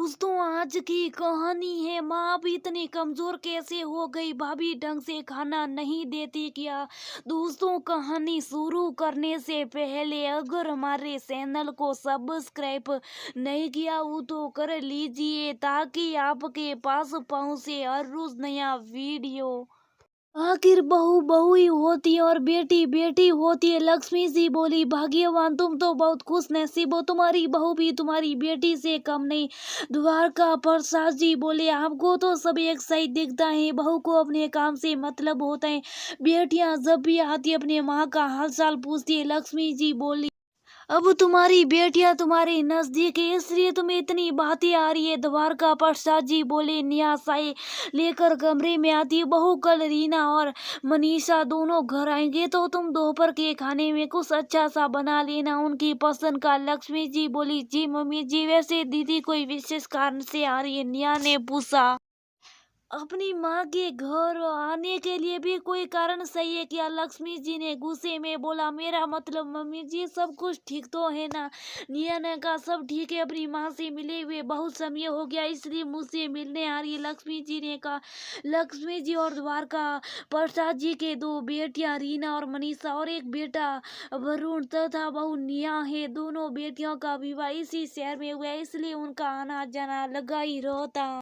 दोस्तों, आज की कहानी है माँ अब इतनी कमजोर कैसे हो गई, भाभी ढंग से खाना नहीं देती क्या। दोस्तों, कहानी शुरू करने से पहले अगर हमारे चैनल को सब्सक्राइब नहीं किया वो तो कर लीजिए ताकि आपके पास पहुंचे हर रोज नया वीडियो। आखिर बहू बहू ही होती है और बेटी बेटी होती है। लक्ष्मी जी बोली, भाग्यवान तुम तो बहुत खुश नसीब हो, तुम्हारी बहू भी तुम्हारी बेटी से कम नहीं। द्वारका प्रसाद जी बोले, आपको तो सब एक सही दिखता है, बहू को अपने काम से मतलब होता है। बेटियां जब भी आती अपने माँ का हालचाल पूछती है। लक्ष्मी जी बोली, अब तुम्हारी बेटियां तुम्हारे नजदीक है इसलिए तुम्हें इतनी बातें आ रही है। द्वारका प्रसाद जी बोले, न्यासाई लेकर कमरे में आती, बहू कल रीना और मनीषा दोनों घर आएंगे तो तुम दोपहर के खाने में कुछ अच्छा सा बना लेना, उनकी पसंद का। लक्ष्मी जी बोली, जी मम्मी जी, वैसे दीदी कोई विशेष कारण से आ रही है? निया ने पूछा। अपनी माँ के घर आने के लिए भी कोई कारण सही है क्या? लक्ष्मी जी ने गुस्से में बोला, मेरा मतलब मम्मी जी सब कुछ ठीक तो है ना। निया ने कहा, सब ठीक है, अपनी माँ से मिले हुए बहुत समय हो गया इसलिए मुझसे मिलने आ रही है। लक्ष्मी जी ने कहा। लक्ष्मी जी और द्वारका प्रसाद जी के दो बेटियां रीना और मनीषा और एक बेटा वरुण तथा बहू निया है। दोनों बेटियों का विवाह इसी शहर में हुआ है इसलिए उनका आना जाना लगा ही रहता।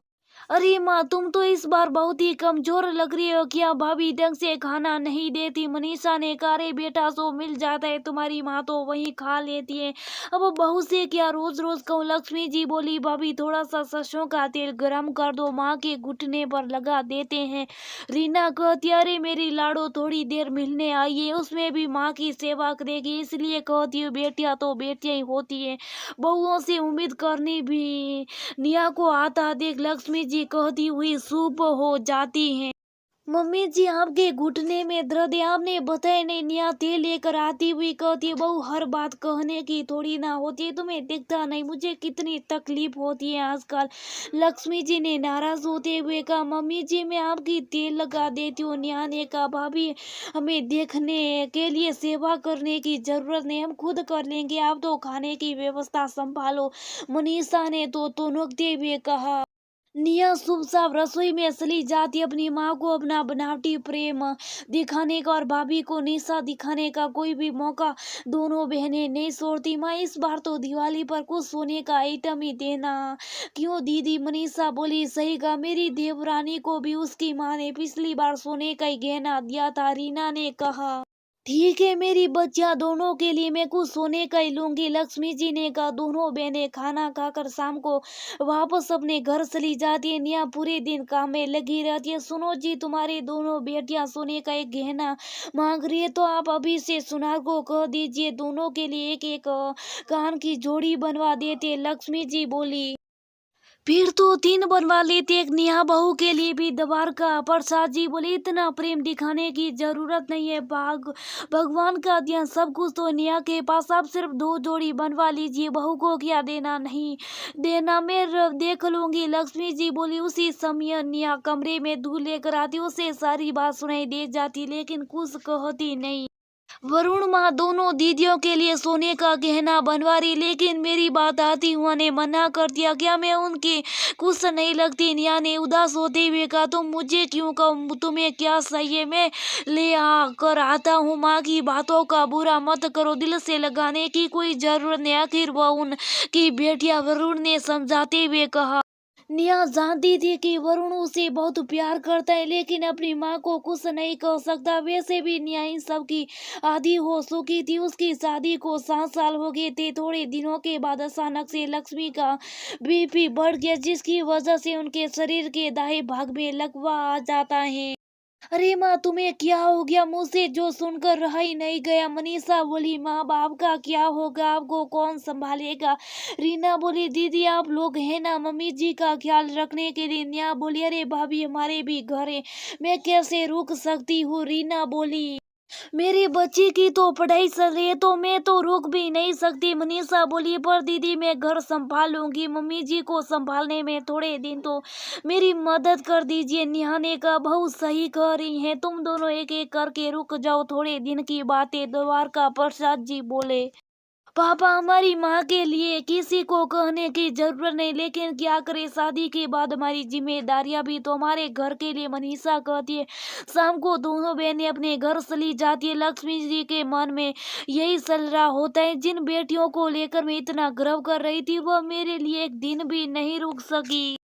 अरे माँ, तुम तो इस बार बहुत ही कमजोर लग रही हो, क्या भाभी ढंग से खाना नहीं देती? मनीषा ने कहा, अरे बेटा सो मिल जाता है, तुम्हारी माँ तो वही खा लेती है, अब बहू से क्या रोज रोज कहूँ। लक्ष्मी जी बोली, भाभी थोड़ा सा सरसों का तेल गरम कर दो, माँ के घुटने पर लगा देते हैं। रीना कहती, अरे मेरी लाडो थोड़ी देर मिलने आई है, उसमें भी माँ की सेवा करेगी इसलिए कहती हूँ, बेटियां तो बेटियां ही होती है, बहुओं से उम्मीद करनी भी। निया को आता देख लक्ष्मी जी कहती हुई चुप हो जाती हैं। मम्मी जी, आपके घुटने में दर्द है, आपने बताया नहीं। निया तेल लेकर आती हुई कहती है, बहू हर बात कहने की थोड़ी ना होती है, तुम्हें दिखता नहीं मुझे कितनी तकलीफ होती है आजकल। लक्ष्मी जी ने नाराज होते हुए कहा, मम्मी जी मैं आपकी तेल लगा देती हूँ। निया ने कहा, भाभी हमें देखने के लिए सेवा करने की जरूरत नहीं, हम खुद कर लेंगे, आप तो खाने की व्यवस्था संभालो। मनीषा ने तो टुनकते हुए कहा। निया चुपचाप रसोई में चली जाती, अपनी माँ को अपना बनावटी प्रेम दिखाने का और भाभी को निशा दिखाने का कोई भी मौका दोनों बहनें नहीं छोड़ती। माँ इस बार तो दिवाली पर कुछ सोने का आइटम ही देना। क्यों दीदी? मनीषा बोली, सही कहा, मेरी देवरानी को भी उसकी माँ ने पिछली बार सोने का ही गहना दिया था। रीना ने कहा, ठीक है मेरी बच्चियां, दोनों के लिए मैं कुछ सोने का ही लूंगी। लक्ष्मी जी ने कहा। दोनों बहनें खाना खाकर शाम को वापस अपने घर चली जाती है। निया पूरे दिन काम में लगी रहती है। सुनो जी, तुम्हारी दोनों बेटियां सोने का एक गहना मांग रही है तो आप अभी से सुनार को कह दीजिए, दोनों के लिए एक एक कान की जोड़ी बनवा देते। लक्ष्मी जी बोली, फिर तो तीन बनवा लेते, एक नेहा बहू के लिए भी। द्वारका प्रसाद जी बोले, इतना प्रेम दिखाने की जरूरत नहीं है, भगवान का दिया सब कुछ तो नेहा के पास, आप सिर्फ दो जोड़ी बनवा लीजिए, बहू को क्या देना नहीं देना मैं देख लूंगी। लक्ष्मी जी बोली। उसी समय नेहा कमरे में दूध लेकर आती, उसे सारी बात सुनाई दे जाती लेकिन कुछ कहती नहीं। वरुण माँ दोनों दीदियों के लिए सोने का गहना बनवा रही लेकिन मेरी बात आती हुआ ने मना कर दिया, क्या मैं उनकी कुछ नहीं लगती? निया ने उदास होते हुए कहा, तुम मुझे क्यों कहूँ, तुम्हें क्या चाहिए मैं ले आ कर आता हूँ। माँ की बातों का बुरा मत करो, दिल से लगाने की कोई जरूरत नहीं, आखिर वह उनकी बेटियां। वरुण ने समझाते हुए कहा। निया जानती थी कि वरुण उसे बहुत प्यार करता है लेकिन अपनी माँ को कुछ नहीं कह सकता। वैसे भी निया इन सब की आधी हो चुकी थी, उसकी शादी को 7 साल हो गए थे। थोड़े दिनों के बाद अचानक से लक्ष्मी का बीपी बढ़ गया जिसकी वजह से उनके शरीर के दाएं भाग में लकवा आ जाता है। अरे माँ, तुम्हें क्या हो गया? मुझसे जो सुनकर रहा ही नहीं गया। मनीषा बोली, माँ बाप का क्या होगा, आपको कौन संभालेगा? रीना बोली, दीदी आप लोग हैं ना मम्मी जी का ख्याल रखने के लिए। निया बोली, अरे भाभी हमारे भी घर है, मैं कैसे रुक सकती हूँ? रीना बोली, मेरी बच्ची की तो पढ़ाई चल रही है तो मैं तो रुक भी नहीं सकती। मनीषा बोली, पर दीदी मैं घर संभालूंगी, मम्मी जी को संभालने में थोड़े दिन तो मेरी मदद कर दीजिए। नेहा ने कहा, बहुत सही कह रही हैं, तुम दोनों एक एक करके रुक जाओ, थोड़े दिन की बात है। द्वारका प्रसाद जी बोले, पापा हमारी माँ के लिए किसी को कहने की जरूरत नहीं, लेकिन क्या करे, शादी के बाद हमारी जिम्मेदारियां भी तो हमारे घर के लिए। मनीषा कहती है। शाम को दोनों बहनें अपने घर चली जाती है। लक्ष्मी जी के मन में यही चल रहा होता है, जिन बेटियों को लेकर मैं इतना गर्व कर रही थी वह मेरे लिए एक दिन भी नहीं रुक सकी।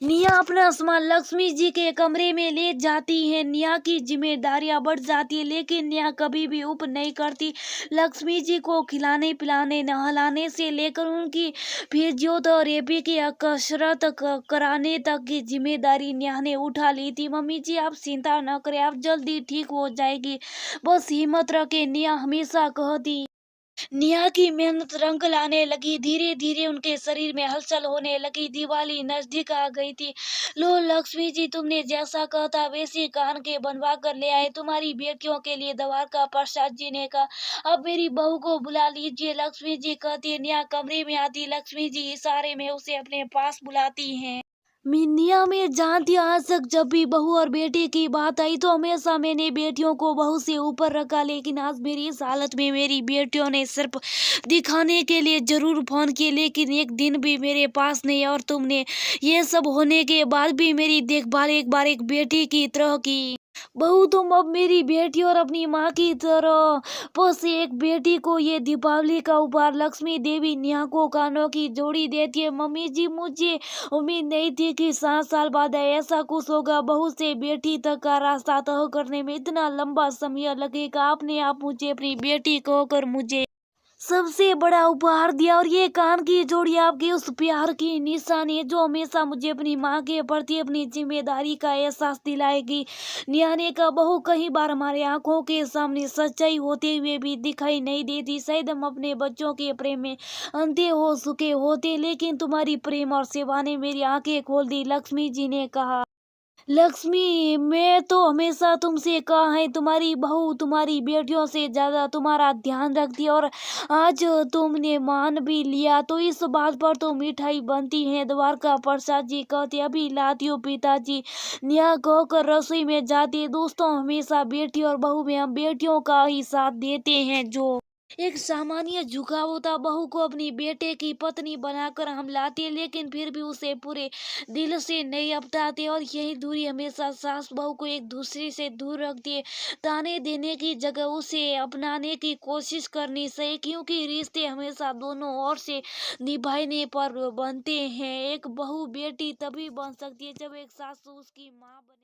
निया अपना सामान लक्ष्मी जी के कमरे में ले जाती है। निया की जिम्मेदारियां बढ़ जाती है, लेकिन निया कभी भी उप नहीं करती। लक्ष्मी जी को खिलाने पिलाने नहलाने से लेकर उनकी फिजियोथेरेपी की कसरत कराने तक की जिम्मेदारी निया ने उठा ली थी। मम्मी जी आप चिंता न करें, आप जल्दी ठीक हो जाएगी, बस हिम्मत रखें, निया हमेशा कहती। निया की मेहनत रंग लाने लगी। धीरे धीरे उनके शरीर में हलचल होने लगी। दिवाली नजदीक आ गई थी। लो लक्ष्मी जी, तुमने जैसा कहा था वैसे कान के बनवा कर ले आए तुम्हारी बेटियों के लिए। द्वारका प्रसाद जी ने कहा। अब मेरी बहू को बुला लीजिए, लक्ष्मी जी कहती है। निया कमरे में आती। लक्ष्मी जी इशारे में उसे अपने पास बुलाती हैं। मिनिया में जानती आज तक जब भी बहू और बेटी की बात आई तो हमेशा मैंने बेटियों को बहू से ऊपर रखा, लेकिन आज मेरी इस हालत में मेरी बेटियों ने सिर्फ दिखाने के लिए जरूर फोन किए, लेकिन एक दिन भी मेरे पास नहीं। और तुमने ये सब होने के बाद भी मेरी देखभाल एक बार एक बेटी की तरह की। बहू तुम अब मेरी बेटी और अपनी माँ की तरह। बस एक बेटी को ये दीपावली का उपहार। लक्ष्मी देवी नेहा को कानों की जोड़ी देती है। मम्मी जी मुझे उम्मीद नहीं थी कि 7 साल बाद ऐसा कुछ होगा। बहू से बेटी तक का रास्ता तय करने में इतना लंबा समय लगेगा। आपने आप मुझे अपनी बेटी कहकर मुझे सबसे बड़ा उपहार दिया, और ये कान की जोड़ी आपके उस प्यार की निशानी है जो हमेशा मुझे अपनी माँ के प्रति अपनी जिम्मेदारी का एहसास दिलाएगी। नियाने का बहू कई बार हमारे आंखों के सामने सच्चाई होते हुए भी दिखाई नहीं देती। शायद हम अपने बच्चों के प्रेम में अंधे हो चुके होते, लेकिन तुम्हारी प्रेम और सेवा ने मेरी आंखें खोल दी, लक्ष्मी जी ने कहा। लक्ष्मी मैं तो हमेशा तुमसे कहा है, तुम्हारी बहू तुम्हारी बेटियों से ज्यादा तुम्हारा ध्यान रखती है, और आज तुमने मान भी लिया तो इस बात पर तो मिठाई बनती है। द्वारका प्रसाद जी कहते अभी लाती हूँ पिताजी। नेहा कहकर रसोई में जाती है। दोस्तों हमेशा बेटी और बहू में हम बेटियों का ही साथ देते हैं। जो एक सामान्य झुकाव होता, बहू को अपनी बेटे की पत्नी बनाकर हम लाते, लेकिन फिर भी उसे पूरे दिल से नहीं अपनाते, और यही दूरी हमेशा सास बहू को एक दूसरे से दूर रखती है। ताने देने की जगह उसे अपनाने की कोशिश करनी चाहिए, क्योंकि रिश्ते हमेशा दोनों ओर से निभाने पर बनते हैं। एक बहू बेटी तभी बन सकती है जब एक सास उसकी माँ बने।